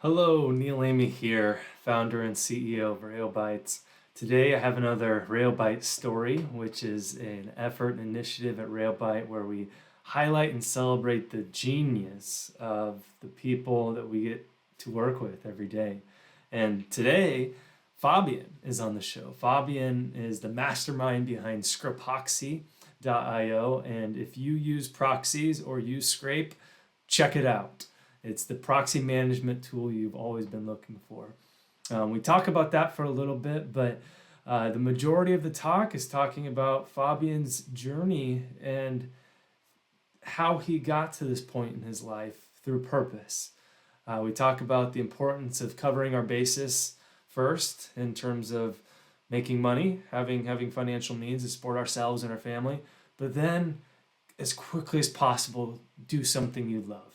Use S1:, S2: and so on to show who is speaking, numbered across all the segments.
S1: Hello, Neil Amy here, founder and CEO of Rayobyte. Today I have another Rayobyte story, which is an effort and initiative at Rayobyte where we highlight and celebrate the genius of the people that we get to work with every day. And today, Fabien is on the show. Fabien is the mastermind behind Scrapoxy.io, and if you use proxies or use Scrape, check it out. It's the proxy management tool you've always been looking for. We talk about that for a little bit, but the majority of the talk is talking about Fabian's journey and how he got to this point in his life through purpose. We talk about the importance of covering our basis first in terms of making money, having financial means to support ourselves and our family, but then as quickly as possible, do something you love.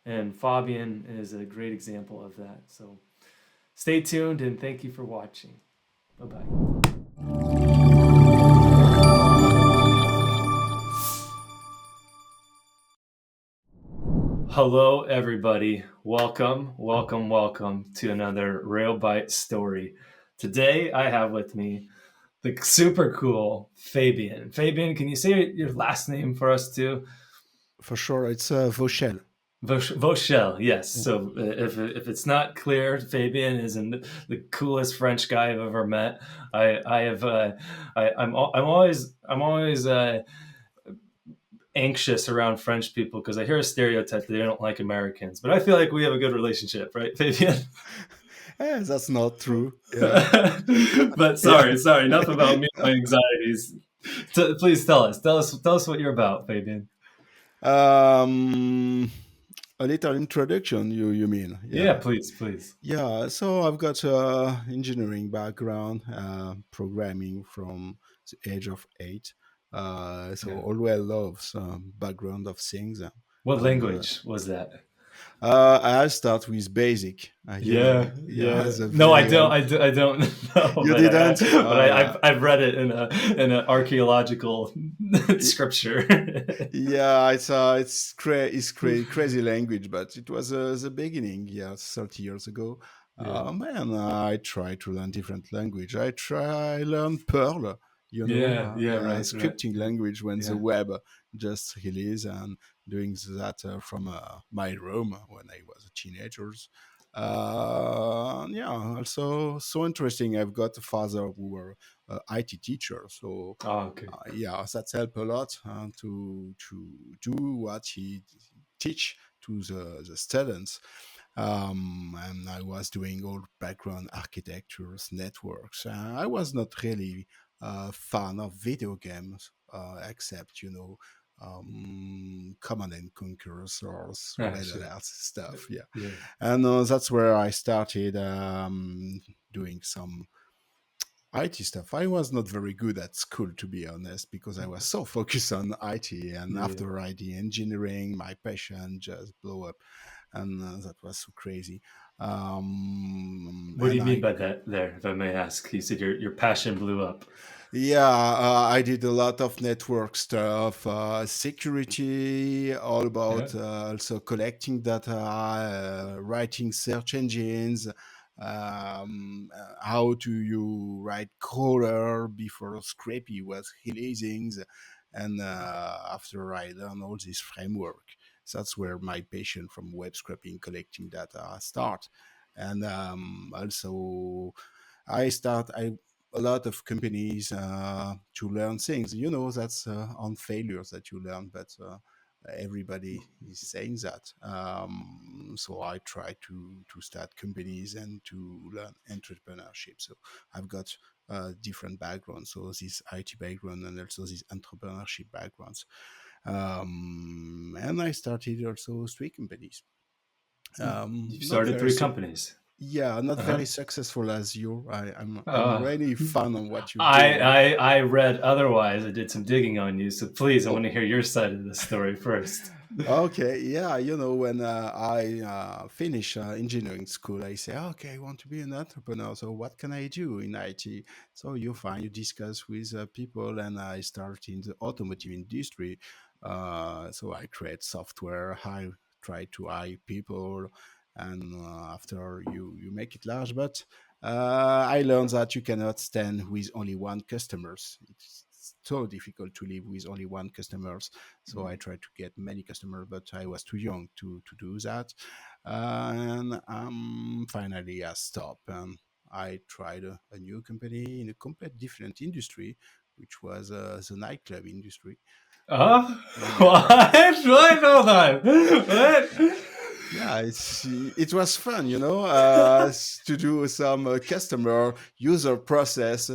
S1: And Fabien is a great example of that. So stay tuned and thank you for watching. Bye bye. Hello, everybody. Welcome to another Rayobyte story. Today, I have with me the super cool Fabien. Fabien, can you say your last name for us too?
S2: For sure, it's Vauchelles.
S1: Vauchelles, yes. So if it's not clear, Fabien is the coolest French guy I've ever met. I'm always anxious around French people because I hear a stereotype that they don't like Americans, but I feel like we have a good relationship, right, Fabien?
S2: That's not true. Yeah,
S1: But
S2: yeah.
S1: sorry, enough about me and my anxieties. Please tell us what you're about, Fabien.
S2: um, a little introduction, you mean?
S1: Yeah,
S2: Yeah,
S1: please.
S2: yeah. So I've got a engineering background, programming from the age of 8. So
S1: Yeah.
S2: always love some background of things,
S1: What
S2: and
S1: language was that?
S2: I start with basic. Yeah,
S1: Yeah.
S2: as a
S1: No, I
S2: very
S1: don't. I don't know,
S2: you
S1: but
S2: didn't. Yeah,
S1: I've read it in an archaeological scripture.
S2: it's crazy language, but it was the beginning. Yeah, 30 years ago.
S1: Yeah.
S2: Man, I try to learn different language. I learn Perl.
S1: Yeah.
S2: Yeah,
S1: Right.
S2: scripting language when the
S1: Yeah.
S2: web just released, and doing that from my room when I was a teenager. Yeah, also so interesting. I've got a father who were IT teacher, so
S1: Oh, okay.
S2: yeah, that's help a lot to do what he teach to the students. And I was doing all background architectures, networks. I was not really a fan of video games, except Command and Conquerors or
S1: Ah,
S2: Red
S1: sure.
S2: Alert stuff. Yeah,
S1: Yeah.
S2: and that's where I started doing some IT stuff. I was not very good at school, to be honest, because I was so focused on IT. And
S1: Yeah.
S2: after IT engineering, my passion just blew up, and that was so crazy.
S1: What do
S2: And
S1: you mean
S2: I,
S1: by that there, if I may ask? You said your passion blew up.
S2: yeah, I did a lot of network stuff, security, all
S1: Yeah.
S2: about also collecting data, writing search engines, how do you write crawler before Scrapy was releasing, and after I learned all this framework, that's where my passion from web scraping, collecting data start, and also I a lot of companies to learn things. That's on failures that you learn, but everybody is saying that. So I try to start companies and to learn entrepreneurship. So I've got different backgrounds. So this IT background and also this entrepreneurship backgrounds. And I started also 3 companies.
S1: You
S2: Not
S1: started
S2: very
S1: three companies.
S2: Yeah, not
S1: Uh-huh.
S2: very successful as you. I'm
S1: Uh,
S2: really fun on what you're
S1: I,
S2: doing.
S1: I I read otherwise. I did some digging on you, so please, I want
S2: Oh,
S1: to hear your side of the story first.
S2: okay. Yeah, when I finish engineering school, I say, okay, I want to be an entrepreneur. So what can I do in IT? So you discuss with people, and I start in the automotive industry. So I create software. I try to hire people, and after you make it large. But I learned that you cannot stand with only one customers. It's so difficult to live with only one customers. So I tried to get many customers, but I was too young to do that. And finally I stopped, and I tried a new company in a complete different industry, which was the nightclub industry.
S1: Oh,
S2: Yeah,
S1: what? What? Hold on. What?
S2: yeah, it was fun, to do some customer user process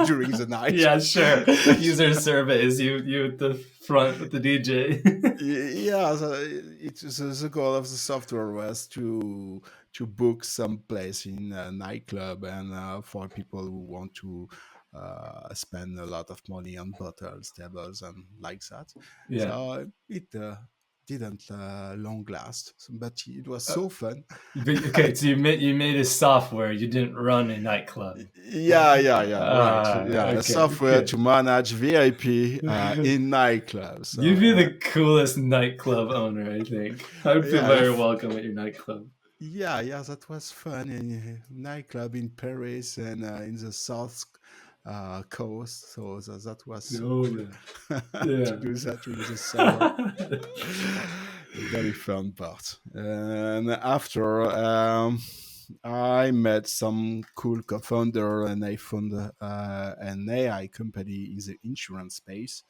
S2: during the night.
S1: Yeah, sure. User surveys. You at the front with the DJ.
S2: Yeah, the goal of the software was to book some place in a nightclub, and for people who want to spend a lot of money on bottles, tables, and like that.
S1: Yeah.
S2: So it didn't long last, but it was so fun.
S1: But okay, so you made a software. You didn't run a nightclub.
S2: Yeah, right.
S1: Ah,
S2: Yeah, a
S1: okay,
S2: software
S1: good.
S2: to manage VIP in nightclubs. So
S1: You'd be the coolest nightclub owner, I think. I would feel
S2: yeah,
S1: very welcome at your nightclub.
S2: yeah, that was fun in a nightclub in Paris and in the south coast. So that was so
S1: Oh
S2: cool
S1: yeah,
S2: to
S1: yeah.
S2: do that during the summer. Very fun part. And after I met some cool co-founder, and I found an AI company in the insurance space.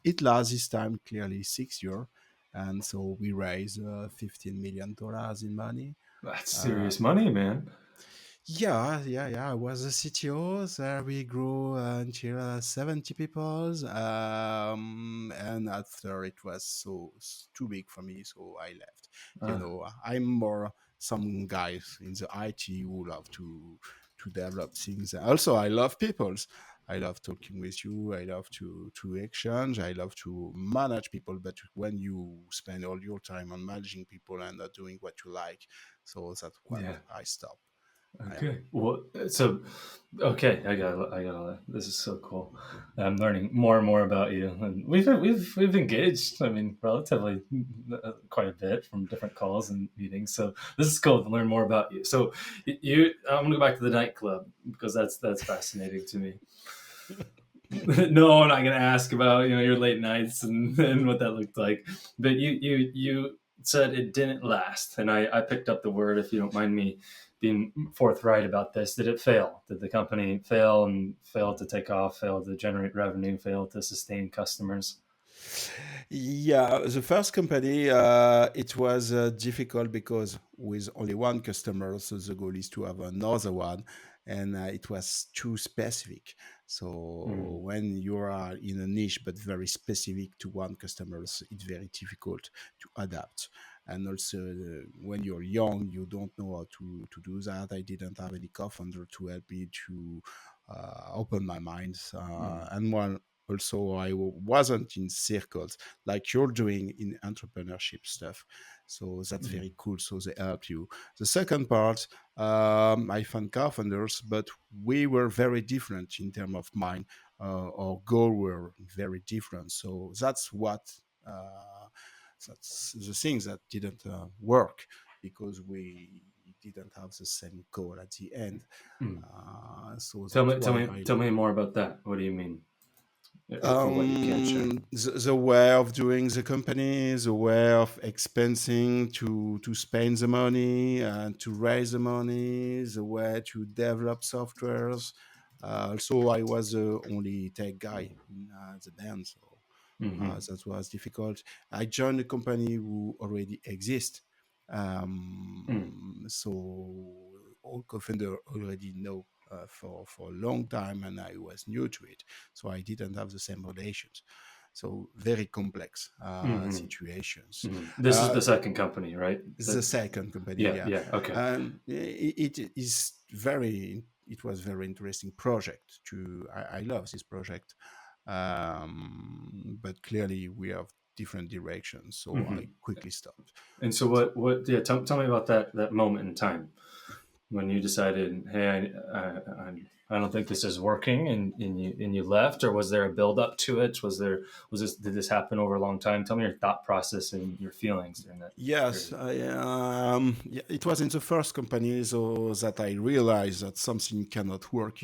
S2: It lasts this time clearly 6 years, and so we raised $15 million in money.
S1: That's
S2: Uh,
S1: serious money, man.
S2: yeah. I was a CTO. There we grew until 70 people. And after it was too big for me, so I left.
S1: Uh,
S2: I'm more some guys in the IT who love to develop things. Also, I love people. I love talking with you. I love to exchange. I love to manage people. But when you spend all your time on managing people and not doing what you like, so that's what
S1: yeah.
S2: I stopped. Yeah.
S1: Okay. Well, so okay, I got. This is so cool. I'm learning more and more about you, and we've engaged. I mean, relatively quite a bit from different calls and meetings. So this is cool to learn more about you. So I'm gonna go back to the nightclub because that's fascinating to me. No, I'm not gonna ask about your late nights and what that looked like. But you said it didn't last, and I picked up the word. If you don't mind me being forthright about this, did it fail? Did the company fail and fail to take off? Fail to generate revenue? Fail to sustain customers?
S2: Yeah, the first company, it was difficult because with only one customer, so the goal is to have another one, and it was too specific. So
S1: Mm,
S2: when you are in a niche but very specific to one customer, it's very difficult to adapt. And also, when you're young, you don't know how to do that. I didn't have any co-founder to help me to open my mind,
S1: mm,
S2: and one also I wasn't in circles like you're doing in entrepreneurship stuff. So that's
S1: mm,
S2: very cool. So they help you. The second part, I found co-founders, but we were very different in terms of mind. Our goal were very different. So uh, that's the things that didn't work because we didn't have the same goal at the end.
S1: mm.
S2: So
S1: Tell
S2: that's
S1: me, tell
S2: why
S1: me,
S2: I
S1: tell me more about that. What do you mean? For what you can't share?
S2: the way of doing the company, the way of expensing to spend the money and to raise the money, the way to develop softwares. Also, I was the only tech guy in the band, so
S1: Mm-hmm.
S2: that was difficult. I joined a company who already exists,
S1: Mm,
S2: so all co-founder already know for a long time, and I was new to it, so I didn't have the same relations. So very complex
S1: mm-hmm.
S2: situations.
S1: Mm-hmm. This is
S2: Uh,
S1: the second company, right?
S2: the second company,
S1: Yeah,
S2: yeah,
S1: yeah. Okay.
S2: and it was very interesting project. I love this project, but clearly we have different directions, so
S1: Mm-hmm.
S2: I quickly stopped.
S1: And so
S2: So
S1: what yeah, tell me about that moment in time. when you decided, hey, I don't think this is working, and you left, or was there a build up to it? Did this happen over a long time? Tell me your thought process and your feelings during that
S2: Yes,
S1: period.
S2: yeah, it was in the first company so that I realized that something cannot work.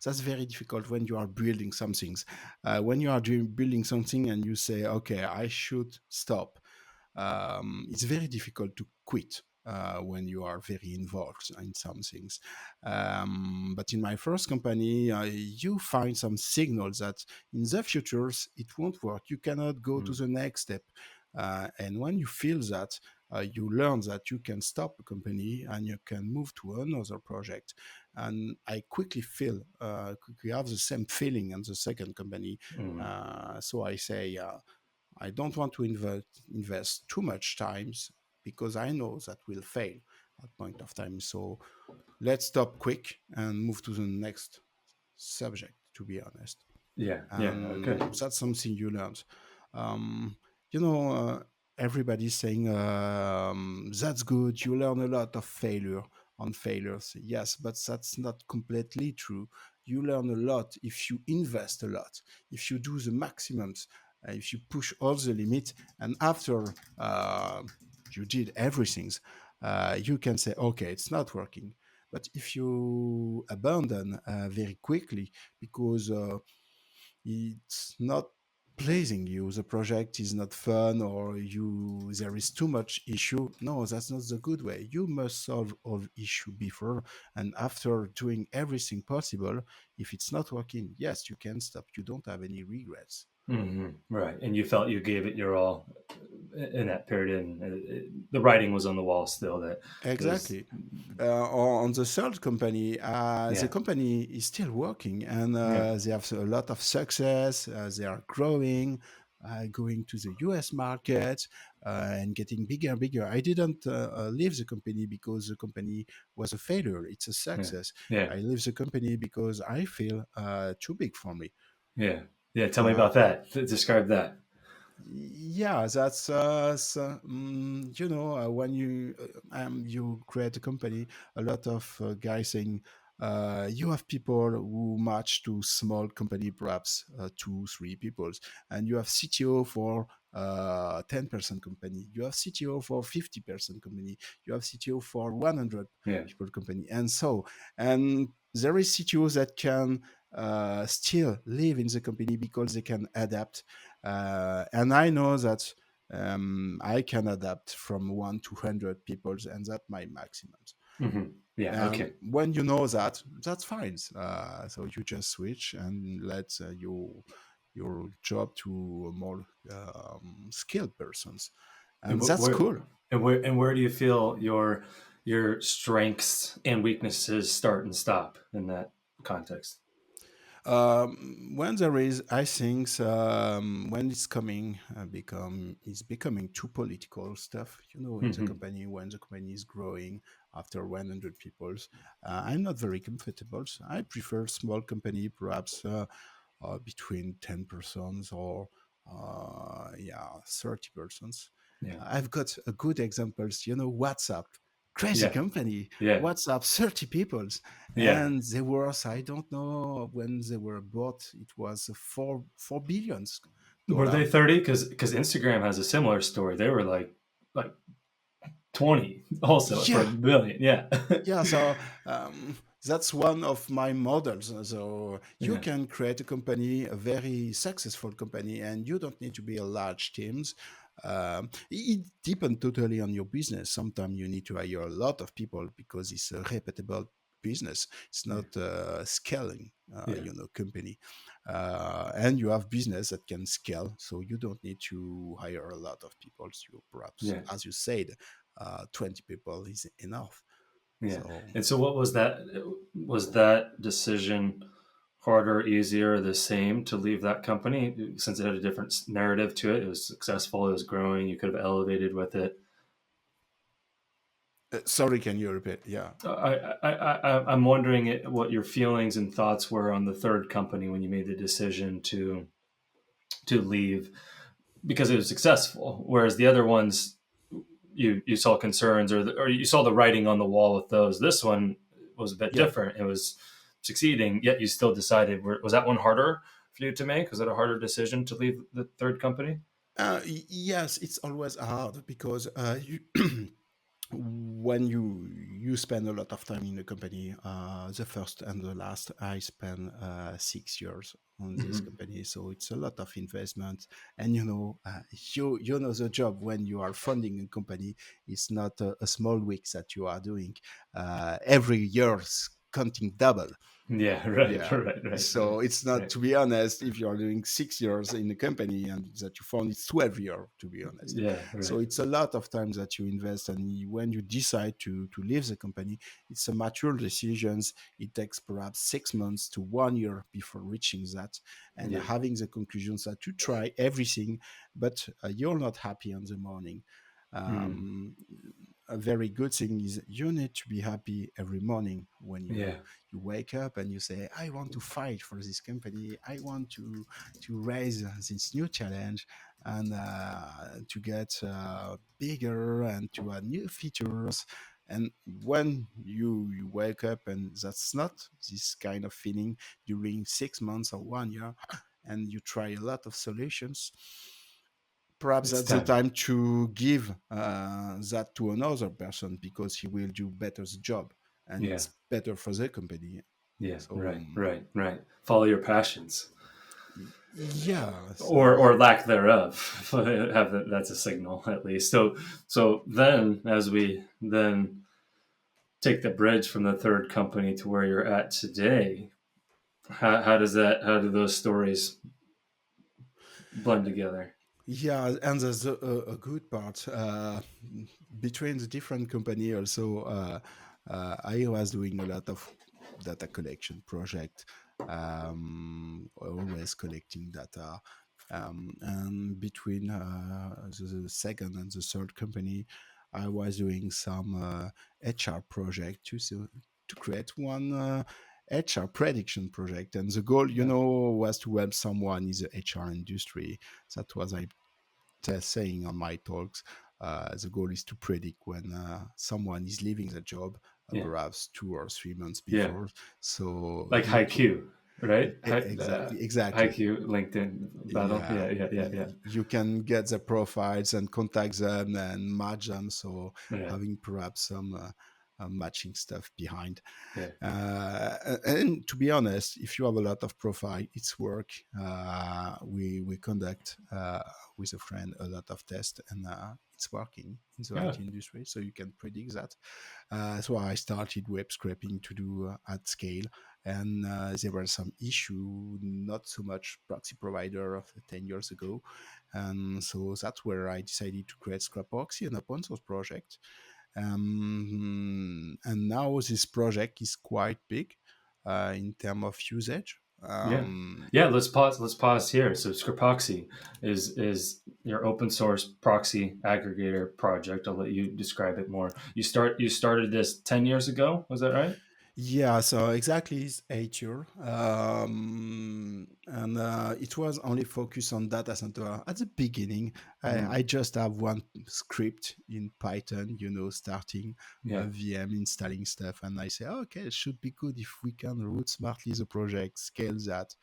S2: That's very difficult when you are building some things. When you are building something and you say, okay, I should stop, it's very difficult to quit when you are very involved in some things. But in my first company, you find some signals that in the futures it won't work. You cannot go to
S1: Mm.
S2: the next step. And when you feel that, you learn that you can stop a company and you can move to another project. And I quickly have the same feeling in the second company.
S1: Mm.
S2: So I say, I don't want to invest too much times because I know that will fail at point of time. So let's stop quick and move to the next subject, to be honest.
S1: Yeah, yeah, okay.
S2: And that's something you learned. Um, you know, everybody's saying that's good. You learn a lot of failure on failures. Yes, but that's not completely true. You learn a lot if you invest a lot, if you do the maximums, if you push all the limit, and after you did everything, you can say, okay, it's not working. But if you abandon very quickly because it's not pleasing you, the project is not fun, or you there is too much issue, no, that's not the good way. You must solve all issue before, and after doing everything possible, if it's not working, yes, you can stop. You don't have any regrets.
S1: Right, and you felt you gave it your all in that period, and the writing was on the wall still that it was.
S2: Exactly. On the third company, the
S1: Yeah,
S2: company is still working and
S1: yeah,
S2: they have a lot of success. They are growing, going to the US market and getting bigger and bigger. I didn't leave the company because the company was a failure. It's a
S1: yeah,
S2: success.
S1: yeah,
S2: I leave the company because I feel too big for me.
S1: yeah, yeah. Tell me
S2: Uh,
S1: about that. Describe that.
S2: yeah, that's when you create a company, a lot of guys saying you have people who match to small company, perhaps two, three people, and you have CTO for 10% company, you have CTO for 50% company, you have CTO for 100
S1: Yeah.
S2: people company, and there is CTOs that can still live in the company because they can adapt, and I know that I can adapt from 1 to 100 people, and that's my maximum.
S1: Yeah.
S2: And
S1: Okay.
S2: when you know that, that's fine. So you just switch and let your job to more skilled persons,
S1: And
S2: and that's cool.
S1: where do you feel your strengths and weaknesses start and stop in that context?
S2: When there is, I think, when it's it's becoming too political stuff. In the
S1: Hmm.
S2: company, when the company is growing after 100 people, I'm not very comfortable. So I prefer small company, perhaps between 10 persons or 30 persons.
S1: Yeah.
S2: I've got a good examples. WhatsApp, crazy
S1: Yeah.
S2: company.
S1: Yeah.
S2: WhatsApp, 30 people,
S1: Yeah.
S2: and they were, I don't know when they were bought. It was four billions
S1: Were
S2: dollar.
S1: they 30? Because Instagram has a similar story. They were like 20 also for a
S2: Yeah,
S1: billion. Yeah.
S2: yeah. So that's one of my models. So you
S1: Yeah.
S2: can create a company, a very successful company, and you don't need to be a large teams. It depends totally on your business. Sometimes you need to hire a lot of people because it's a reputable business. It's
S1: Yeah.
S2: not scaling,
S1: Yeah.
S2: company. And you have business that can scale, so you don't need to hire a lot of people. So perhaps,
S1: Yeah.
S2: as you said, 20 people is enough.
S1: Yeah.
S2: So
S1: And so what was that? Was that decision harder, easier, the same to leave that company since it had a different narrative to it? It was successful, it was growing, you could have elevated with it.
S2: sorry, can you repeat? Yeah.
S1: I'm wondering what your feelings and thoughts were on the third company when you made the decision to leave because it was successful, whereas the other ones you saw concerns or you saw the writing on the wall with those. This one was a bit
S2: Yeah.
S1: different. It was succeeding, yet you still decided. Was that one harder for you to make? Was it a harder decision to leave the third company?
S2: Yes, it's always hard because when you spend a lot of time in a company, the first and the last, I spent 6 years on this
S1: Hmm.
S2: company, so it's a lot of investment. And you know the job when you are funding a company. It's not a small week that you are doing. Every year's counting double.
S1: Yeah, right,
S2: Yeah.
S1: right, right, right,
S2: So it's not,
S1: right.
S2: to be honest, if you're doing 6 years in the company and that you found it's 12 years, to be honest.
S1: Yeah,
S2: So
S1: right.
S2: it's a lot of time that you invest. And when you decide to leave the company, it's a mature decisions. It takes perhaps 6 months to 1 year before reaching that and
S1: Yeah,
S2: having the conclusions that you try everything, but you're not happy on the morning.
S1: mm,
S2: Um, a very good thing is you need to be happy every morning when
S1: yeah,
S2: you wake up and you say, I want to fight for this company. I want to raise this new challenge and to get bigger and to add new features. And when you wake up and that's not this kind of feeling during 6 months or 1 year, and you try a lot of solutions, perhaps
S1: it's
S2: that's the
S1: time.
S2: time to give that to another person because he will do better the job and
S1: Yeah,
S2: it's better for the company.
S1: yeah,
S2: So
S1: right, right, right. Follow your passions,
S2: yeah,
S1: or lack thereof. That's a signal at least. So then, as we then take the bridge from the third company to where you're at today, how does that? How do those stories blend together?
S2: yeah, and there's a good part between the different company. Also, I was doing a lot of data collection project, always collecting data. And between the second and the third company, I was doing some HR project to create one HR prediction project. And the goal,
S1: Yeah,
S2: was to help someone in the HR industry. That was I saying on my talks. The goal is to predict when someone is leaving the job,
S1: yeah,
S2: perhaps 2 or 3 months
S1: yeah.
S2: before. So
S1: Like Haiku, right?
S2: exactly.
S1: Haiku LinkedIn battle.
S2: Yeah,
S1: Yeah, yeah, yeah, yeah,
S2: you can get the profiles and contact them and match them. So
S1: yeah,
S2: having perhaps some matching stuff behind.
S1: yeah,
S2: And to be honest, if you have a lot of profile, it's work. We conduct with a friend a lot of tests, and it's working in the
S1: yeah,
S2: IT industry. So you can predict that. So I started web scraping to do at scale, and there were some issue, not so much proxy provider of 10 years ago, and so that's where I decided to create Scrapoxy, an open source project. And now this project is quite big in terms of usage.
S1: yeah, yeah. Let's pause. Let's pause here. So Scrapoxy is your open source proxy aggregator project. I'll let you describe it more. You started this 10 years ago. Was that right?
S2: Yeah, so exactly it's 8 year, and it was only focused on data center at the beginning. I
S1: Mm,
S2: just have one script in Python, starting
S1: yeah,
S2: VM, installing stuff, and I say, okay, it should be good if we can root smartly the project, scale that,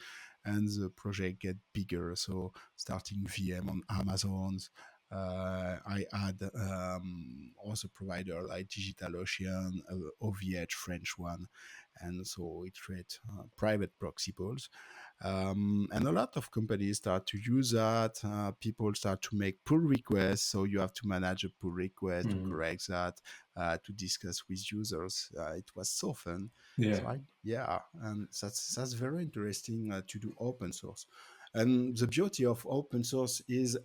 S2: and the project get bigger. So starting VM on Amazon's. I add also provider like DigitalOcean, OVH, French one, and so it creates private proxy pools. And a lot of companies start to use that. People start to make pull requests, so you have to manage a pull request to
S1: mm,
S2: correct that, to discuss with users. It was so fun.
S1: yeah,
S2: So yeah, and that's very interesting to do open source. And the beauty of open source is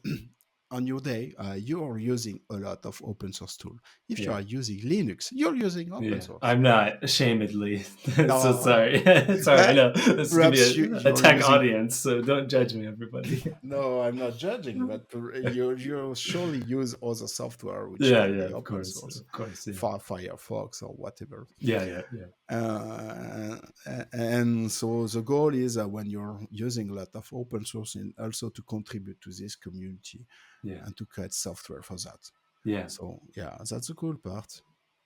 S2: on your day, you're using a lot of open source tool. If you
S1: yeah.
S2: are using Linux, you're using open
S1: Yeah,
S2: source.
S1: I'm not ashamedly. So
S2: Uh,
S1: sorry. Sorry, I
S2: but
S1: know this is gonna be
S2: perhaps
S1: a
S2: you're
S1: tech
S2: using.
S1: audience, so don't judge me, everybody.
S2: No, I'm not judging, but you surely use other software which
S1: Yeah,
S2: can
S1: yeah,
S2: be open source,
S1: of course, yeah,
S2: Firefox or whatever.
S1: yeah, yeah, yeah,
S2: Uh, and so the goal is when you're using a lot of open source, and also to contribute to this community
S1: yeah,
S2: and to create software for that.
S1: yeah.
S2: So yeah, that's the cool part.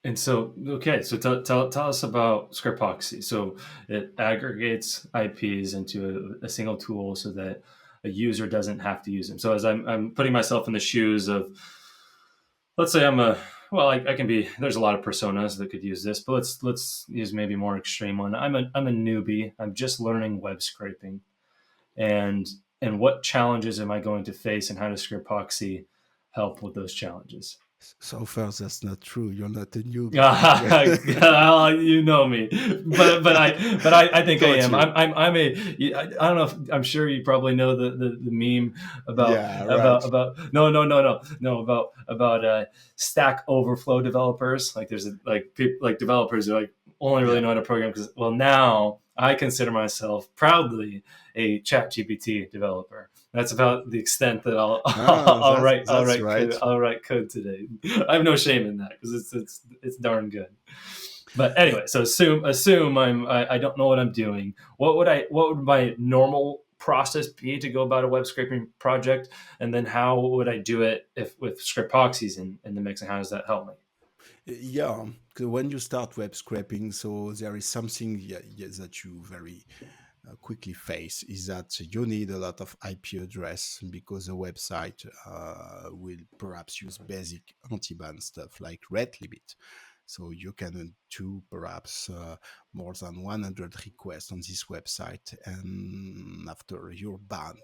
S1: And so, okay, so tell us about Scrapoxy. So it aggregates IPs into a single tool so that a user doesn't have to use them. So as I'm putting myself in the shoes of, let's say I can be, there's a lot of personas that could use this, but let's use maybe a more extreme one. I'm a newbie. I'm just learning web scraping, and what challenges am I going to face, and how does Scrapoxy help with those challenges?
S2: So far, that's not true. You're not a newbie.
S1: You know me, but I think I
S2: Taught
S1: am.
S2: you.
S1: I don't know. I'm sure you probably know the meme
S2: Yeah, right.
S1: about no about Stack Overflow developers. Like there's like developers who like only really
S2: Yeah.
S1: know how to program because now I consider myself proudly a ChatGPT developer. That's about the extent that I'll
S2: Ah,
S1: I'll
S2: that's
S1: write
S2: right.
S1: code today. I have no shame in that because it's darn good. But anyway, so assume I don't know what I'm doing. What would my normal process be to go about a web scraping project, and then how would I do it if with Scripoxy's in the mix, and how does that help me?
S2: Yeah, 'cause when you start web scraping, so there is something, yeah, that you very quickly face is that you need a lot of IP address because the website will perhaps use basic anti-ban stuff like red limit. So you can do perhaps more than 100 requests on this website, and after you're banned.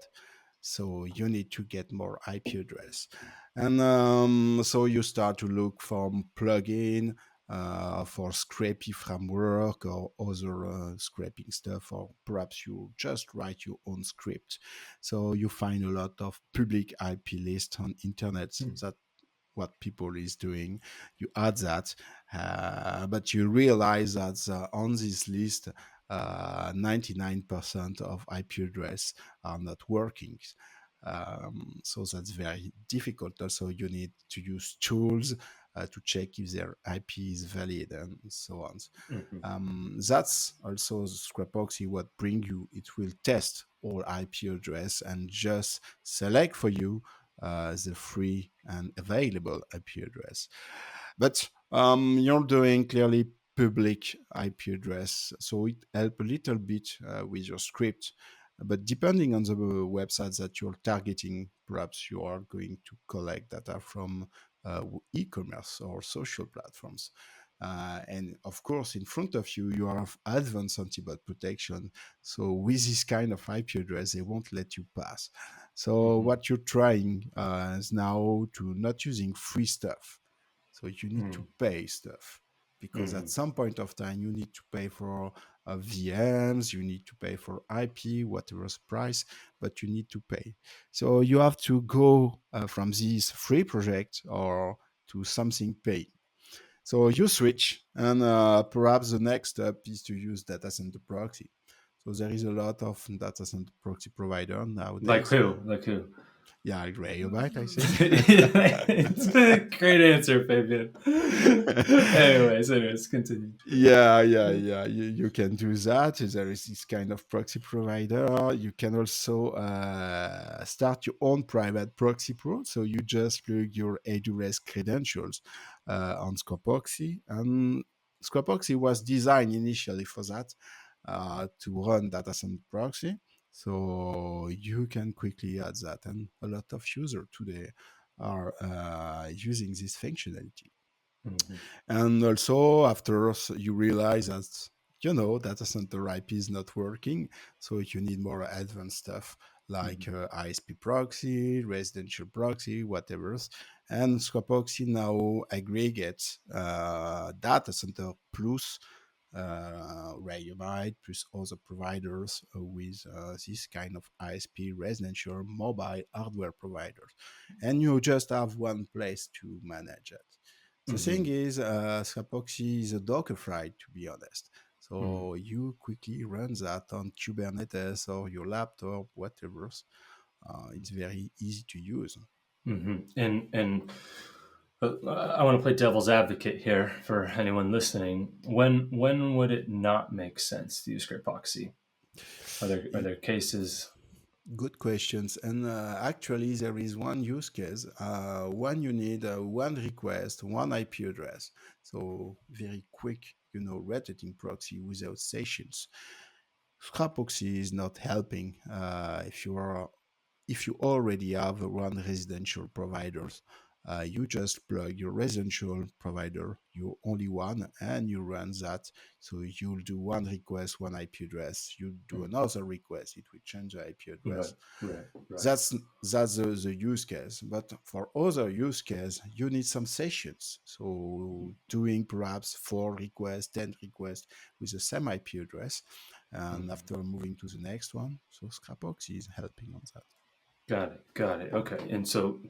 S2: So you need to get more IP address, and so you start to look for plugin for scrapy framework or other scraping stuff, or perhaps you just write your own script. So you find a lot of public IP lists on internet
S1: Hmm.
S2: that what people is doing. You add that, but you realize that on this list, 99% of IP address are not working. So that's very difficult. Also, you need to use tools to check if their IP is valid and so on.
S1: Mm-hmm.
S2: That's also Scrapoxy what bring you. It will test all IP address and just select for you the free and available IP address. But you're doing clearly public IP address, so it help a little bit with your script. But depending on the websites that you're targeting, perhaps you are going to collect data from e-commerce or social platforms. And of course, in front of you, you have advanced anti-bot protection. So with this kind of IP address, they won't let you pass. So
S1: Mm-hmm.
S2: what you're trying is now to not using free stuff. So you need to pay stuff because
S1: Mm-hmm.
S2: at some point of time you need to pay for VMs, you need to pay for IP, whatever the price, but you need to pay. So you have to go from this free project or to something paid. So you switch, and perhaps the next step is to use data center proxy. So there is a lot of data center proxy provider
S1: Like
S2: nowadays.
S1: who? Like who?
S2: Yeah, Rayobyte, I think.
S1: It's a great answer, Fabien. Anyways, continue.
S2: Yeah. You can do that. There is this kind of proxy provider. You can also start your own private proxy pro. So you just plug your AWS credentials on Scrapoxy. And Scrapoxy was designed initially for that to run data center proxy. So you can quickly add that. And a lot of users today are using this functionality.
S1: Mm-hmm.
S2: And also, after you realize that data center IP is not working, so you need more advanced stuff like ISP proxy, residential proxy, whatever. And Scrapoxy now aggregates data center plus Rayobyte plus other providers with this kind of ISP residential mobile hardware providers, and you just have one place to manage it. The thing
S1: Mm-hmm.
S2: is, Scrapoxy is a Dockerfied, to be honest.
S1: Mm-hmm.
S2: So you quickly run that on Kubernetes or your laptop, whatever. It's very easy to use.
S1: Mm-hmm. And I want to play devil's advocate here for anyone listening. When would it not make sense to use Scripoxy? Are there cases?
S2: Good questions. And actually, there is one use case when you need one request, one IP address. So very quick, rotating proxy without sessions. Scrapoxy is not helping if you already have one residential providers. You just plug your residential provider, your only one, and you run that. So you'll do one request, one IP address. You do another request, it will change the IP
S1: Right,
S2: address.
S1: right, right.
S2: That's the use case. But for other use case, you need some sessions. So doing perhaps 4 requests, 10 requests with the same IP address, and
S1: Mhm.
S2: after moving to the next one, so Scrapoxy is helping on that.
S1: Got it. Got it. Okay. And so,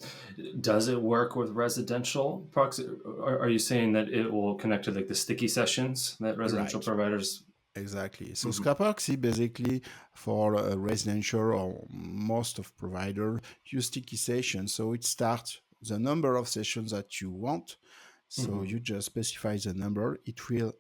S1: does it work with residential proxy? Are you saying that it will connect to like the sticky sessions that residential
S2: Right.
S1: providers?
S2: Exactly. So
S1: Mhm.
S2: Scrapoxy basically for a residential or most of provider use sticky sessions. So it starts the number of sessions that you want. So
S1: Mhm.
S2: you just specify the number. It will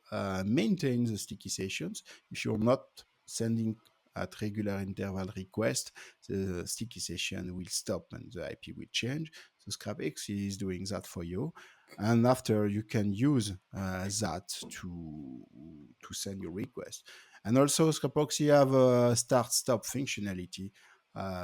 S2: maintain the sticky sessions. If you're not sending at regular interval request, the sticky session will stop and the IP will change. So Scrapoxy is doing that for you, and after you can use that to send your request. And also Scrapoxy have a start stop functionality,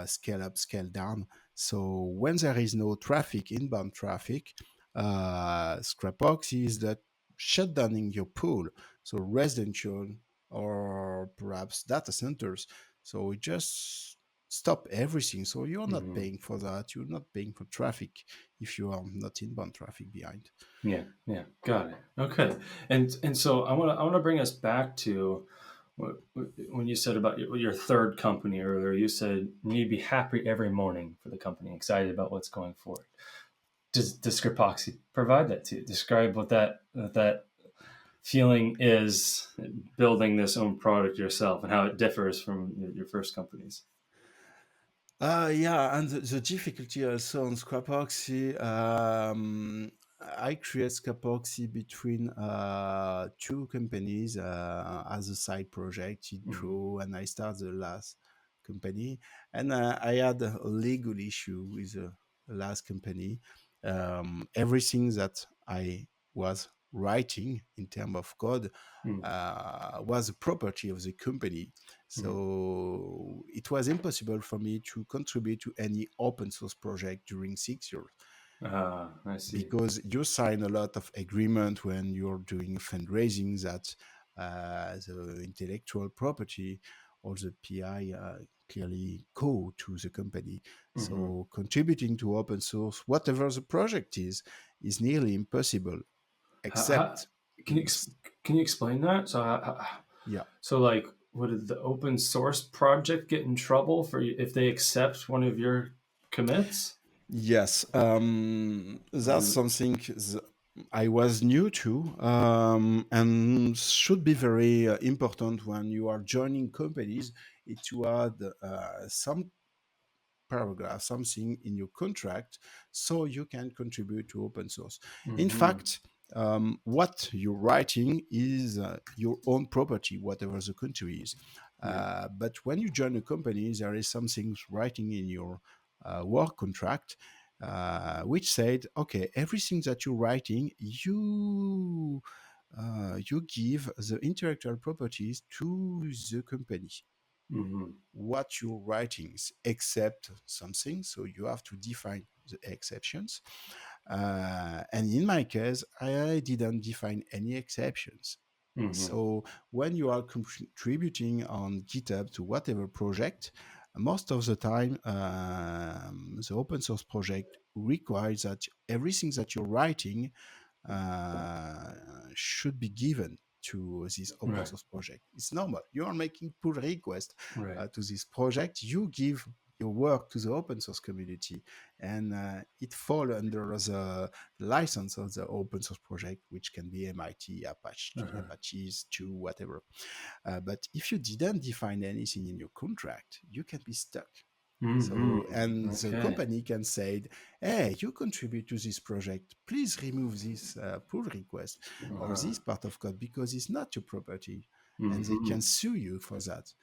S2: scale up, scale down. So when there is no traffic, inbound traffic, Scrapoxy is that shut down in your pool, so residential or perhaps data centers. So it just stop everything. So you're not
S1: Mhm.
S2: paying for that. You're not paying for traffic if you are not inbound traffic behind.
S1: Yeah. Yeah. Got it. Okay. And so I want to bring us back to when you said about your third company earlier. You said you need to be happy every morning for the company, excited about what's going forward. Does Scripoxy provide that to you? Describe what that feeling is building this own product yourself and how it differs from your first companies.
S2: Yeah, and the difficulty also on Scrapoxy, I create Scrapoxy between 2 companies as a side project,
S1: Mm-hmm.
S2: intro, and I start the last company. And I had a legal issue with the last company. Everything that I was writing in terms of code was a property of the company.
S1: Mm-hmm.
S2: So it was impossible for me to contribute to any open source project during 6 years
S1: I see.
S2: because you sign a lot of agreement when you're doing fundraising that the intellectual property or the PI clearly go to the company.
S1: Mm-hmm.
S2: So contributing to open source, whatever the project is nearly impossible,
S1: How,
S2: except
S1: can you can you explain that? So
S2: yeah.
S1: so like, would the open source project get in trouble for you if they accept one of your commits?
S2: Yes, that's
S1: Does,
S2: something I was new to, and should be very important when you are joining companies. It to add some paragraph, something in your contract, so you can contribute to open source. In
S1: mm-hmm.
S2: fact, what you're writing is your own property, whatever the country is.
S1: Yeah.
S2: But when you join a company, there is some things writing in your work contract, which said, okay, everything that you're writing, you give the intellectual properties to the company.
S1: Mm-hmm.
S2: What you're writing is except something, so you have to define the exceptions. And in my case, I didn't define any exceptions.
S1: Mm-hmm.
S2: So when you are contributing on GitHub to whatever project, most of the time, the open source project requires that everything that you're writing uh, should be given to this open
S1: Right.
S2: source project. It's normal. You are making pull request
S1: Right.
S2: to this project. You give your work to the open source community, and it falls under the license of the open source project, which can be MIT, Apache,
S1: Uh-huh.
S2: Apache's, to whatever. But if you didn't define anything in your contract, you can be stuck. So,
S1: Mm-hmm.
S2: and the
S1: Okay.
S2: company can say, hey, you contribute to this project. Please remove this pull request or
S1: Uh-huh.
S2: this part of code because it's not your property. And they
S1: Mm-hmm.
S2: can sue you for that.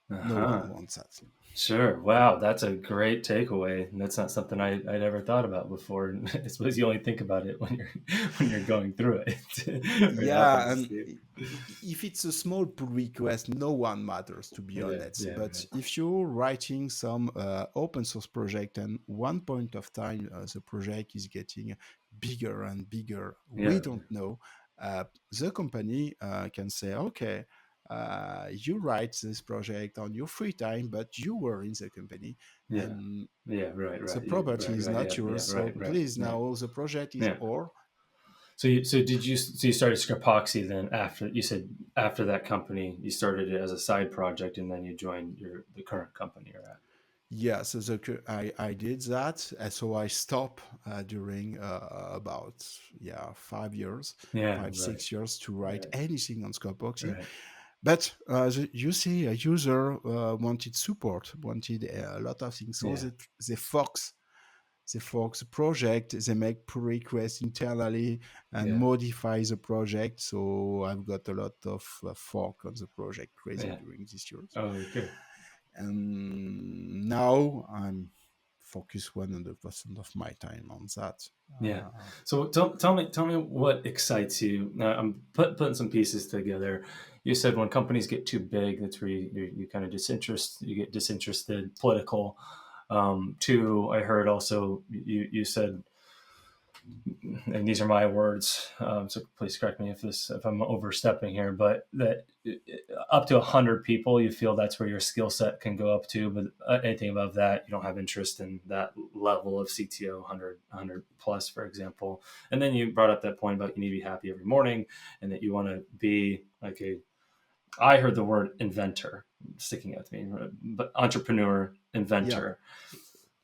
S2: No
S1: Uh-huh.
S2: one wants that.
S1: Sure. Wow, that's a great takeaway. And that's not something I'd ever thought about before. I suppose you only think about it when you're when you're going through it or it
S2: Yeah,
S1: happens
S2: and
S1: to you.
S2: if it's a small pull request, no one matters, to be
S1: Yeah,
S2: honest.
S1: yeah,
S2: But
S1: right.
S2: if you're writing some open source project and one point of time the project is getting bigger and bigger, we
S1: Yeah,
S2: don't know. The company can say, okay, you write this project on your free time, but you were in the company
S1: yeah,
S2: and
S1: yeah, right,
S2: the
S1: right, you,
S2: property
S1: right,
S2: is
S1: right,
S2: not
S1: yeah, yeah,
S2: yours. So
S1: right, right,
S2: please,
S1: yeah,
S2: now the project is
S1: yeah.
S2: or
S1: So you started Scrapoxy then after you said after that company you started it as a side project and then you joined the current company you're at.
S2: yeah, so I did that. So I stopped during about 5 years,
S1: Yeah,
S2: five
S1: right,
S2: 6 years to write
S1: right,
S2: anything on Scrapoxy.
S1: right.
S2: But you see, a user wanted support, wanted a lot of things. So
S1: Yeah,
S2: they fork the project, they make pull requests internally and
S1: yeah,
S2: modify the project. So I've got a lot of fork on the project crazy
S1: yeah.
S2: during these years.
S1: Oh, good.
S2: And now I'm focused 100% of my time on that.
S1: Yeah. So tell me what excites you. Now, I'm putting some pieces together. You said when companies get too big, that's where you kind of you get disinterested, political. Two, I heard also you said, and these are my words, so please correct me if I'm overstepping here, but that up to 100 people, you feel that's where your skill set can go up to, but anything above that, you don't have interest in that level of CTO, 100 plus, for example. And then you brought up that point about you need to be happy every morning, and that you want to be like I heard the word inventor sticking out to me, but entrepreneur,
S2: Yeah.
S1: inventor.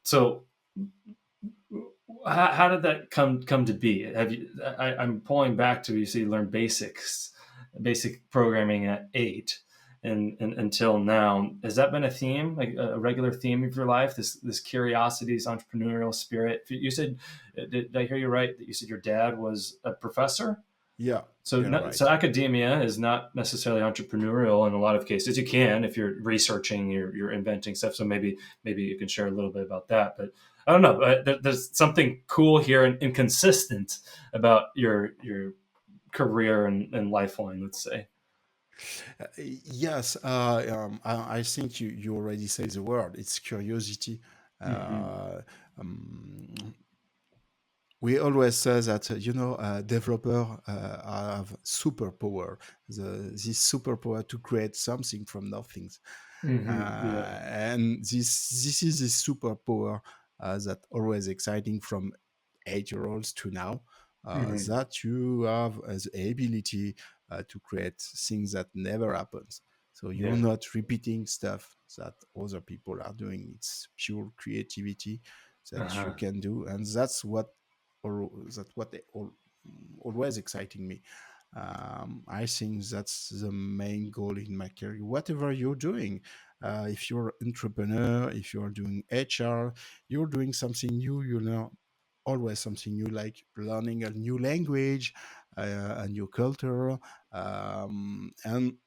S1: So how did that come to be? Have you? I'm pulling back to you. So you learn basic programming at 8, and until now, has that been a theme, like a regular theme of your life? This curiosity, this entrepreneurial spirit. You said, did I hear you right? That you said your dad was a professor.
S2: Yeah.
S1: So,
S2: Yeah.
S1: so
S2: Right.
S1: academia is not necessarily entrepreneurial in a lot of cases. You can if you're researching, you're inventing stuff. So maybe you can share a little bit about that. But I don't know. There's something cool here and consistent about your career and lifeline. Let's say.
S2: Yes. I think you already say the word. It's curiosity.
S1: Mm-hmm.
S2: Uh, um, we always say that developer have superpower. This superpower to create something from nothing.
S1: Mm-hmm. Yeah.
S2: And this is a superpower that always exciting from 8 year olds to now,
S1: Mm-hmm.
S2: that you have the ability to create things that never happens. So you're
S1: Yeah.
S2: not repeating stuff that other people are doing. It's pure creativity
S1: Uh
S2: that you
S1: huh.
S2: can do, and that's what they always exciting me. I think that's the main goal in my career. Whatever you're doing, if you're entrepreneur, if you're doing HR, you're doing something new. You learn always something new, like learning a new language, a new culture, and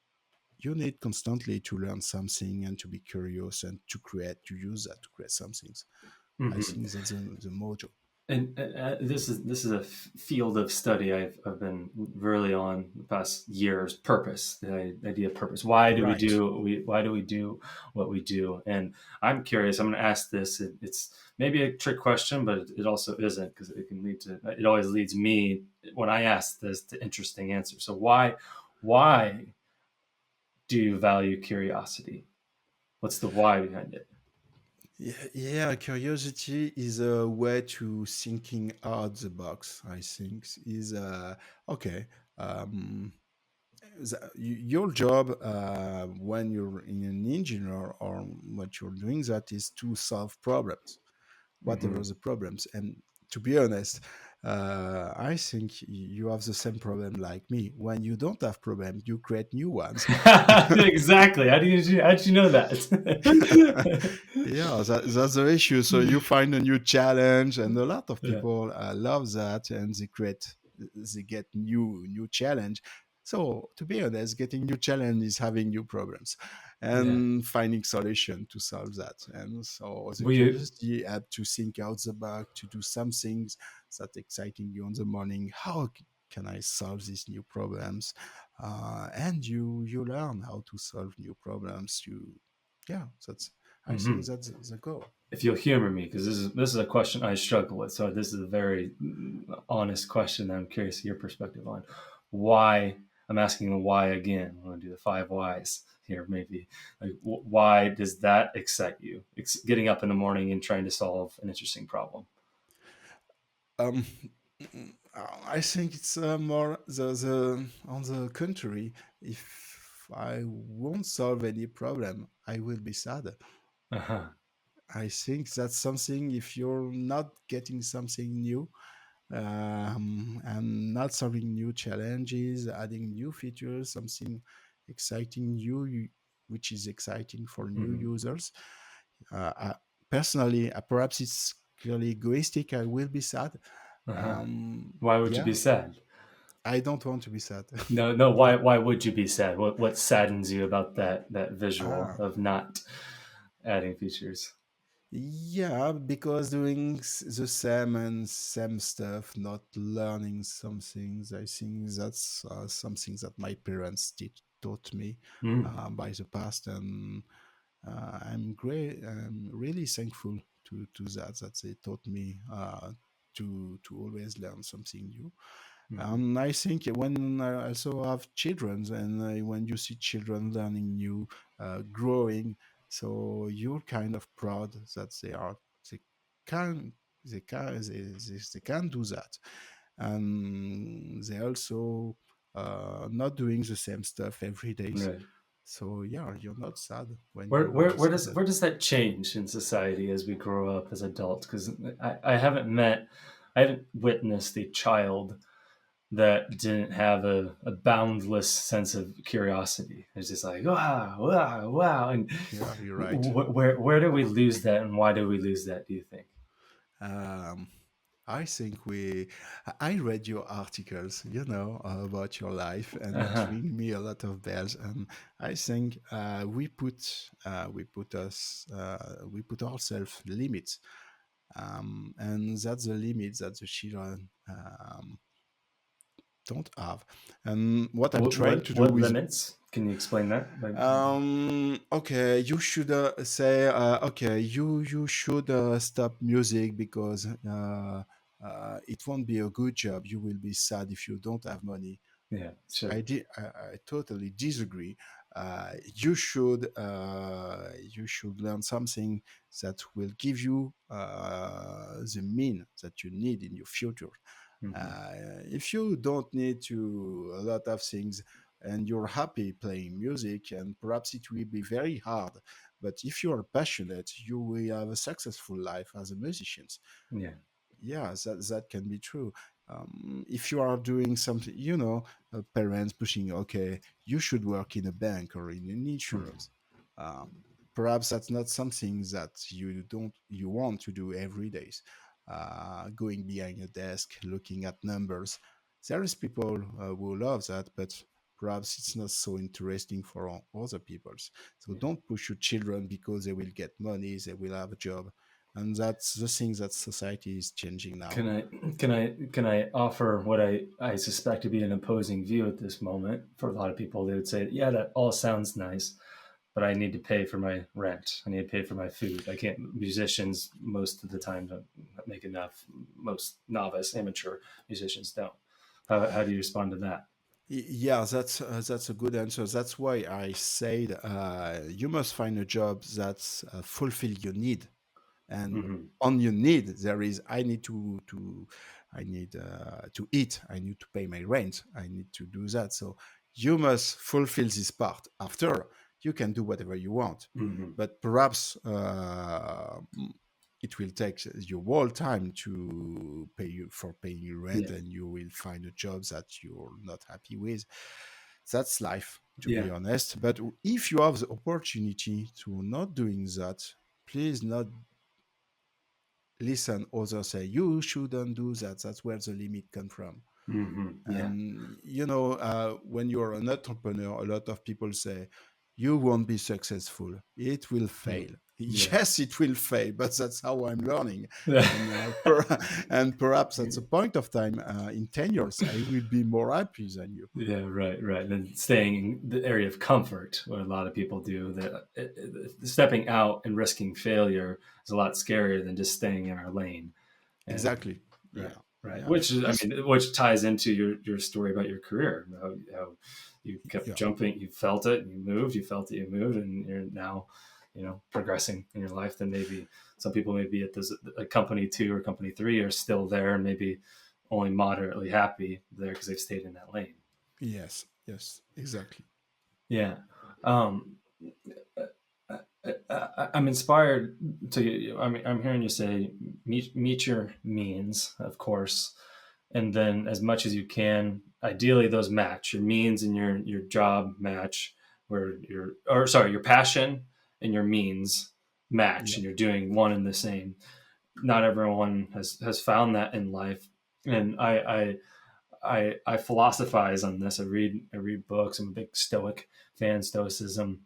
S2: you need constantly to learn something and to be curious and to use that to create some things. I
S1: Mm-hmm.
S2: think that's the motto.
S1: And this is a field of study I've been really on the past years. Purpose, the idea of purpose.
S2: Right.
S1: Why do we do what we do? And I'm curious. I'm going to ask this. It's maybe a trick question, but it also isn't, because it can lead to. It always leads me when I ask this to interesting answers. So why do you value curiosity? What's the why behind it?
S2: Yeah, curiosity is a way to thinking out the box. I think is okay. Um, your job when you're in an engineer or what you're doing that is to solve problems, whatever
S1: Mm-hmm.
S2: the problems. And to be honest, I think you have the same problem like me. When you don't have problem, you create new ones.
S1: Exactly. How did you know that?
S2: Yeah, that's the issue. So you find a new challenge, and a lot of
S1: Yeah.
S2: people love that, and they get new challenge. So to be honest, getting new challenge is having new problems
S1: Yeah.
S2: and finding solution to solve that. And so the
S1: Will you?
S2: curiosity had to think out the box, to do some things that exciting you in the morning. How can I solve these new problems? And you learn how to solve new problems. Yeah, that's I think
S1: Mhm.
S2: that's the goal.
S1: If you'll humor me, because this is a question I struggle with. So this is a very honest question that I'm curious your perspective on. Why? I'm asking the why again. I'm going to do the five whys here, maybe. Like, why does that excite you? Getting up in the morning and trying to solve an interesting problem.
S2: Um, I think it's more the on the contrary. If I won't solve any problem, I will be sad.
S1: Uh huh.
S2: I think that's something. If you're not getting something new, and not solving new challenges, adding new features, something exciting new, which is exciting for new
S1: Mm-hmm.
S2: users. I, personally, perhaps it's clearly egoistic. I will be sad.
S1: Uh huh. Why would you be
S2: Yeah,
S1: sad?
S2: I don't want to be sad.
S1: No, no. Why would you be sad? What saddens you about that visual
S2: Ah,
S1: of not adding features?
S2: yeah, because doing the same and same stuff, not learning some things. I think that's something that my parents taught me
S1: Mm.
S2: by the past, and I'm great. I'm really thankful to that they taught me to always learn something new.
S1: Mm-hmm.
S2: I think when I also have children, and when you see children learning new, growing, so you're kind of proud that they can they can do that, and they also not doing the same stuff every day.
S1: Right.
S2: So yeah, you're not sad when
S1: Where,
S2: you
S1: where, where
S2: see
S1: does
S2: that.
S1: where does that change in society as we grow up as adults? Because I haven't witnessed a child that didn't have a boundless sense of curiosity. It's just like wow, wow, wow. And
S2: Yeah, you're right.
S1: where do we lose that, and why do we lose that? Do you think?
S2: Um, I think I read your articles, about your life, and
S1: Uh
S2: it
S1: huh.
S2: ring me a lot of bells. And I think we put ourselves limits, and that's the limit that the children don't have. And what I'm trying to do
S1: What
S2: with
S1: limits? Can you explain that?
S2: okay, you should say okay, you should stop music because it won't be a good job. You will be sad if you don't have money.
S1: Yeah, sure.
S2: I totally disagree. You should learn something that will give you the mean that you need in your future.
S1: Hmm.
S2: If you don't need to a lot of things and you're happy playing music, and perhaps it will be very hard, but if you are passionate, you will have a successful life as a musician.
S1: Yeah.
S2: Yeah, that can be true. If you are doing something, parents pushing, okay, you should work in a bank or in an
S1: Hmm.
S2: insurance. um, Perhaps that's not something that you want to do every day. Going behind a desk looking at numbers, there is people who love that, but perhaps it's not so interesting for other people. So
S1: Yeah.
S2: don't push your children because they will get money, they will have a job, and that's the thing that society is changing now.
S1: Can I offer what I suspect to be an opposing view at this moment? For a lot of people, they would say, "Yeah, that all sounds nice, but I need to pay for my rent. I need to pay for my food. I can't." Musicians most of the time don't make enough. Most novice, amateur musicians don't. How do you respond to that?
S2: Yeah, that's a good answer. That's why I said you must find a job that fulfill your need, and
S1: Hmm.
S2: on your need there is I need to eat, I need to pay my rent, I need to do that. So you must fulfill this part. After, you can do whatever you want,
S1: Hmm.
S2: but perhaps it will take your whole time to pay you for paying your rent,
S1: Yeah.
S2: and you will find a job that you're not happy with. That's life, to be
S1: Yeah.
S2: honest. But if you have the opportunity to not doing that, please not listen others say you shouldn't do that. That's where the limit come from.
S1: Yeah.
S2: And when you're an entrepreneur, a lot of people say you won't be successful. It will fail.
S1: Mm. Yeah.
S2: Yes, it will fail, but that's how I'm learning.
S1: Yeah.
S2: And and perhaps at a point of time, in 10 years, I will be more happy than you.
S1: Yeah, right. And staying in the area of comfort, what a lot of people do, that stepping out and risking failure is a lot scarier than just staying in our lane. And
S2: Exactly.
S1: right,
S2: Yeah.
S1: right.
S2: Yeah.
S1: Which is, I
S2: Yes.
S1: mean, which ties into your story about your career, how you kept
S2: Yeah.
S1: jumping, you felt it, you moved, you felt it, you moved, and you're now, progressing in your life. Then maybe some people may be at this a company 2 or company 3 are still there, and maybe only moderately happy there because they've stayed in that lane.
S2: Yes. Yes. Exactly.
S1: Yeah. Um, I'm inspired to. I'm hearing you say meet your means, of course, and then as much as you can, ideally those match your means and your job match, where your passion and your means match,
S2: Yeah.
S1: and you're doing one and the same. Not everyone has found that in life, and I philosophize on this. I read books. I'm a big Stoic fan, Stoicism,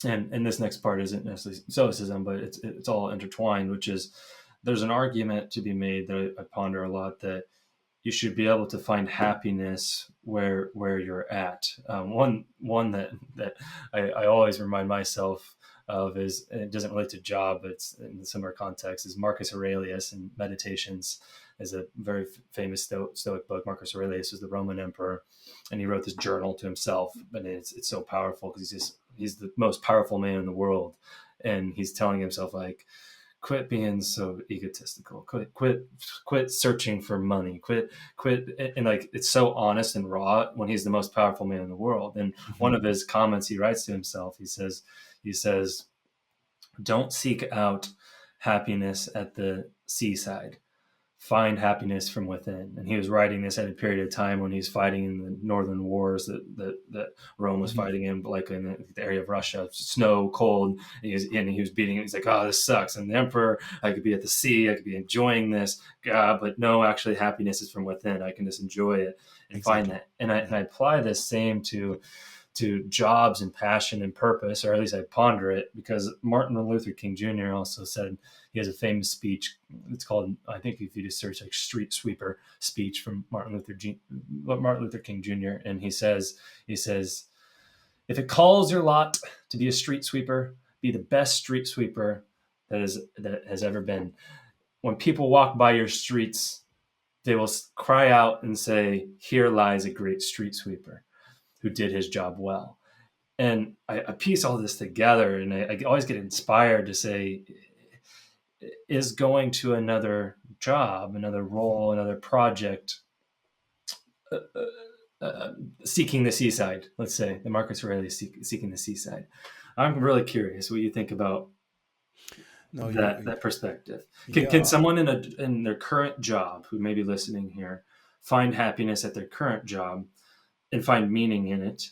S1: and this next part isn't necessarily Stoicism, but it's all intertwined. Which is, there's an argument to be made that I ponder a lot, that you should be able to find happiness where you're at. One that I always remind myself of is, and it doesn't relate to job, but it's in a similar context, is Marcus Aurelius in Meditations, is a very famous Stoic book. Marcus Aurelius was the Roman emperor, and he wrote this journal to himself, and it's so powerful because he's the most powerful man in the world, and he's telling himself, like, quit being so egotistical, quit searching for money, quit, and like, it's so honest and raw when he's the most powerful man in the world. And one
S2: Mhm.
S1: of his comments he writes to himself, he says don't seek out happiness at the seaside, find happiness from within. And he was writing this at a period of time when he's fighting in the northern wars that Rome was
S2: Mhm.
S1: fighting in, like in the area of Russia, snow, cold. And he was beating it. He's like, oh, this sucks. And the emperor, I could be at the sea, I could be enjoying this, but no, actually, happiness is from within. I can just enjoy it and find
S2: Exactly.
S1: that. And I apply this same to jobs and passion and purpose, or at least I ponder it, because Martin Luther King Jr. also said, he has a famous speech. It's called, I think if you just search like street sweeper speech from Martin Luther King Jr. And he says, if it calls your lot to be a street sweeper, be the best street sweeper that has ever been. When people walk by your streets, they will cry out and say, here lies a great street sweeper who did his job well. And I piece all this together, and I always get inspired to say, is going to another job, another
S2: Mhm.
S1: role, another project, uh, seeking the seaside, let's say, the Marcus Aurelius seeking the seaside. I'm really curious what you think about
S2: No,
S1: that perspective. Can
S2: yeah.
S1: someone in their current job, who may be listening here, find happiness at their current job and find meaning in it?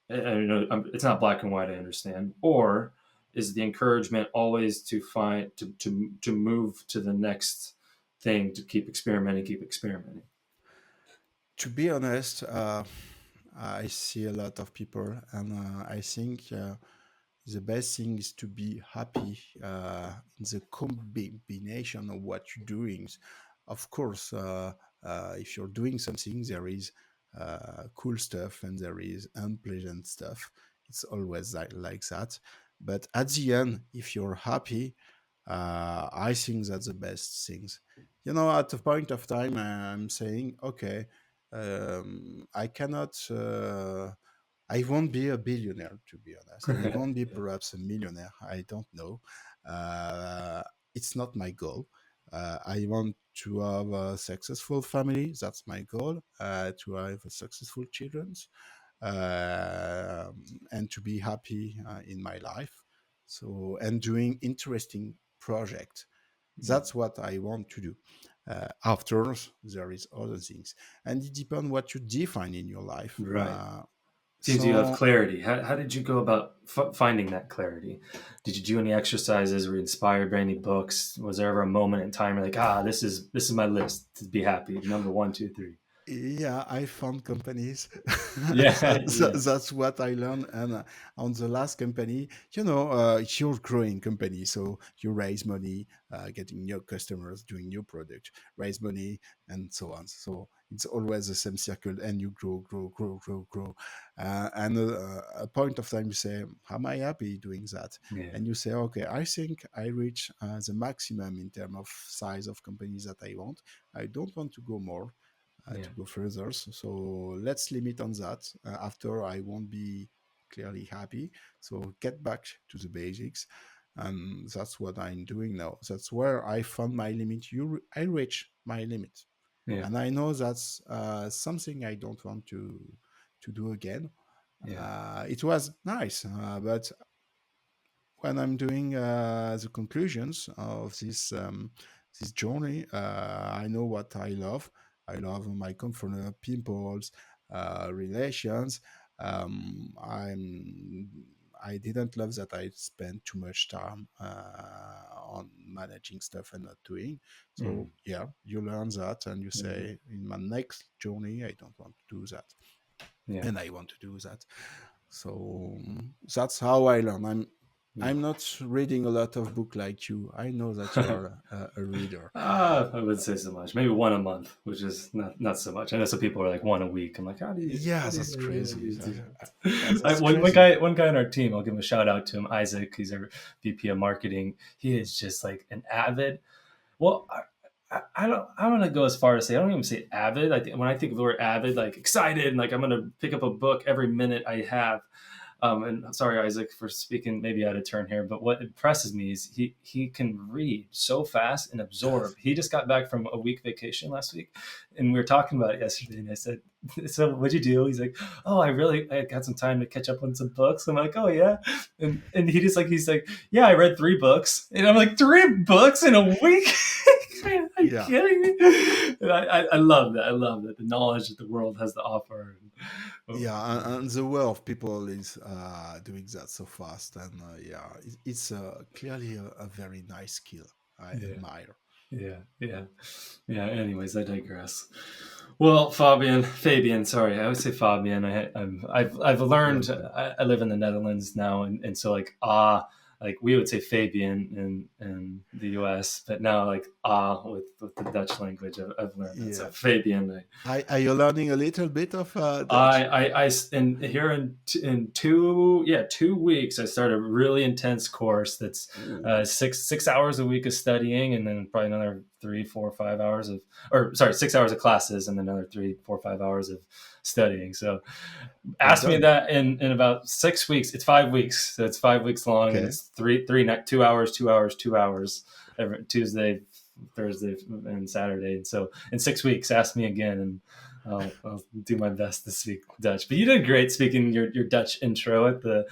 S1: I know it's not black and white, I understand. Or is the encouragement always to find to move to the next thing, to keep experimenting?
S2: To be honest, I see a lot of people, and I think the best thing is to be happy in the combination of what you're doing. Of course, if you're doing something, there is cool stuff and there is unpleasant stuff. It's always like that. But at the end, if you're happy, I think that's the best things. At a point of time, I'm saying, okay, I cannot. I won't be a billionaire, to be honest. I won't be
S1: Yeah.
S2: perhaps a millionaire. I don't know. Uh, it's not my goal. I want to have a successful family. That's my goal. To have a successful children, and to be happy in my life. So, and doing interesting projects.
S1: Yeah.
S2: That's what I want to do. After, there is other things, and it depends what you define in your life.
S1: Right. Seems you have
S2: So
S1: clarity. How did you go about finding that clarity? Did you do any exercises? Were you inspired by any books? Was there ever a moment in time you're like, this is my list to be happy, number one, two, three?
S2: Yeah, I found companies.
S1: Yeah, yeah,
S2: That's what I learned. And on the last company, it's your growing company. So you raise money, getting new customers, doing new product, raise money, and so on. So it's always the same circle, and you grow, grow, grow, grow, grow. And a point of time, you say, "Am I happy doing that?"
S1: yeah,
S2: And you say, "Okay, I think I reach the maximum in terms of size of companies that I want. I don't want to go more."
S1: yeah,
S2: To go further. So let's limit on that. After I won't be clearly happy. So get back to the basics. And that's what I'm doing now. That's where I found my limit. I reach my limit.
S1: yeah,
S2: And I know that's something I don't want to do again.
S1: yeah,
S2: It was nice, but when I'm doing the conclusions of this journey, I know what I love. I love my comfort, pimples, relations. I didn't love that I spent too much time on managing stuff and not doing.
S1: mm,
S2: So yeah, you learn that, and you
S1: mm,
S2: say, in my next journey, I don't want to do that,
S1: yeah,
S2: and I want to do that. So that's how I learn.
S1: yeah.
S2: I'm not reading a lot of book like you. I know that you are a reader.
S1: I wouldn't say so much. Maybe one a month, which is not so much. I know some people are like one a week. I'm like,
S2: Yeah,
S1: how do
S2: that's crazy.
S1: you do
S2: Yeah,
S1: that?
S2: that's
S1: One
S2: crazy.
S1: guy on our team, I'll give him a shout out to him, Isaac. He's our VP of marketing. He is just like an avid. Well, I don't want to go as far as say I don't even say avid. I think when I think of the word avid, like excited and like I'm gonna pick up a book every minute I have. And sorry, Isaac, for speaking maybe out of turn here, but what impresses me is he can read so fast and absorb.
S2: Yes.
S1: He just got back from a week vacation last week, and we were talking about it yesterday. And I said, "So what'd you do?" He's like, "Oh, I got some time to catch up on some books." I'm like, "Oh yeah," and he's like, "Yeah, I read 3 books," and I'm like, "3 books in a week." Are you
S2: Yeah.
S1: kidding me? And I love that. I love that the knowledge that the world has to offer.
S2: Yeah, and the way of people is doing that so fast, and yeah, it's clearly a very nice skill. I
S1: Yeah.
S2: admire.
S1: Yeah, yeah, yeah. Anyways, I digress. Well, Fabian. Sorry, I always say Fabian. I've learned.
S2: Welcome.
S1: I live in the Netherlands now, and so like we would say Fabian in the U.S., but now like with the Dutch language, I've learned that. So
S2: Yeah.
S1: Fabian,
S2: Are you learning a little bit of Dutch?
S1: in here in 2 weeks I started a really intense course that's
S2: Ooh.
S1: 6 hours a week of studying, and then probably another 3 4 5 hours of, or sorry, 6 hours of classes and then another 3 4 5 hours of studying. So
S2: Well
S1: ask me
S2: done.
S1: that in about 6 weeks. It's 5 weeks, so it's 5 weeks long, and
S2: Okay.
S1: it's 2 hours, 2 hours, 2 hours every Tuesday, Thursday, and Saturday. And so in 6 weeks, ask me again, and I'll do my best to speak Dutch. But you did great speaking your Dutch intro at the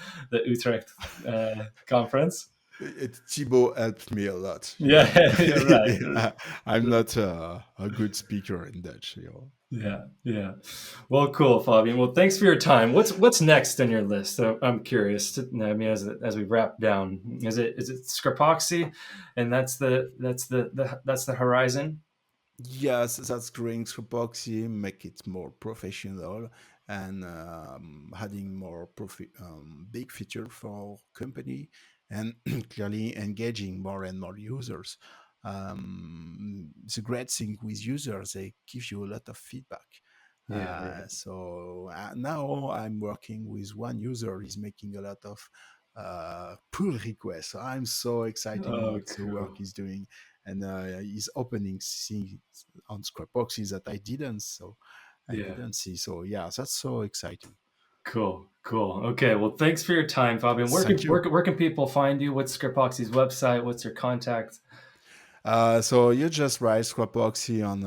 S1: Utrecht conference.
S2: Thibaut helped me a lot.
S1: Yeah, yeah, right.
S2: Yeah, I'm not a good speaker in Dutch.
S1: Yeah, yeah. Well, cool, Fabian. Well, thanks for your time. What's next on your list? I'm curious. I mean, as we wrap down, is it Scrapoxy, and that's the horizon?
S2: Yes, that's growing Scrapoxy, make it more professional, and adding more big feature for company, and clearly engaging more and more users. The great thing with users, they give you a lot of feedback.
S1: Yeah, right.
S2: Now I'm working with one user. He's making a lot of pull requests. So I'm so excited
S1: Oh,
S2: what the work
S1: cool.
S2: is doing, and he's opening things on Scrapoxy that I
S1: Yeah.
S2: didn't see. So yeah, that's so exciting.
S1: Cool, cool. Okay, well, thanks for your time, Fabian.
S2: Thank you.
S1: Where can people find you? What's Scrapoxy's website? What's your contact?
S2: So you just write Scrapoxy on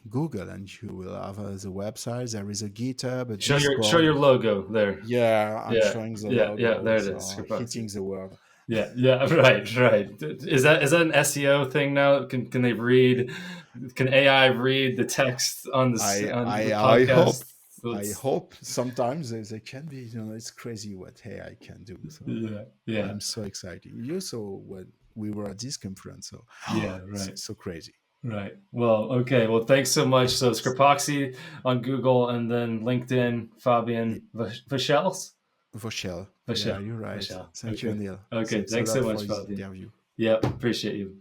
S2: Google, and you will have the website. There is a GitHub, a
S1: Show
S2: Discord.
S1: your logo there.
S2: Yeah, I'm
S1: Yeah,
S2: showing the
S1: yeah.
S2: logo,
S1: There it is,
S2: so
S1: Scrapoxy.
S2: hitting the word.
S1: Yeah, yeah. Right. Is that an SEO thing now? Can they read? Can AI read the text on on the
S2: I hope.
S1: podcast?
S2: I
S1: Let's,
S2: hope sometimes they can be. It's crazy what AI can do. So
S1: yeah, yeah,
S2: I'm so excited. You saw when we were at this conference. So
S1: yeah. Right.
S2: so crazy.
S1: Right. Well, okay. Well, thanks so much. So Scrapoxy on Google, and then LinkedIn,
S2: Yeah,
S1: Fabien Vauchelles?
S2: Vauchelles. Yeah,
S1: Vauchelles.
S2: you're right.
S1: Vauchelles.
S2: Thank you,
S1: Okay.
S2: Neil.
S1: Okay.
S2: Thanks a
S1: Thanks so
S2: lot for
S1: much,
S2: this
S1: Fabien.
S2: interview.
S1: Yeah. Appreciate you.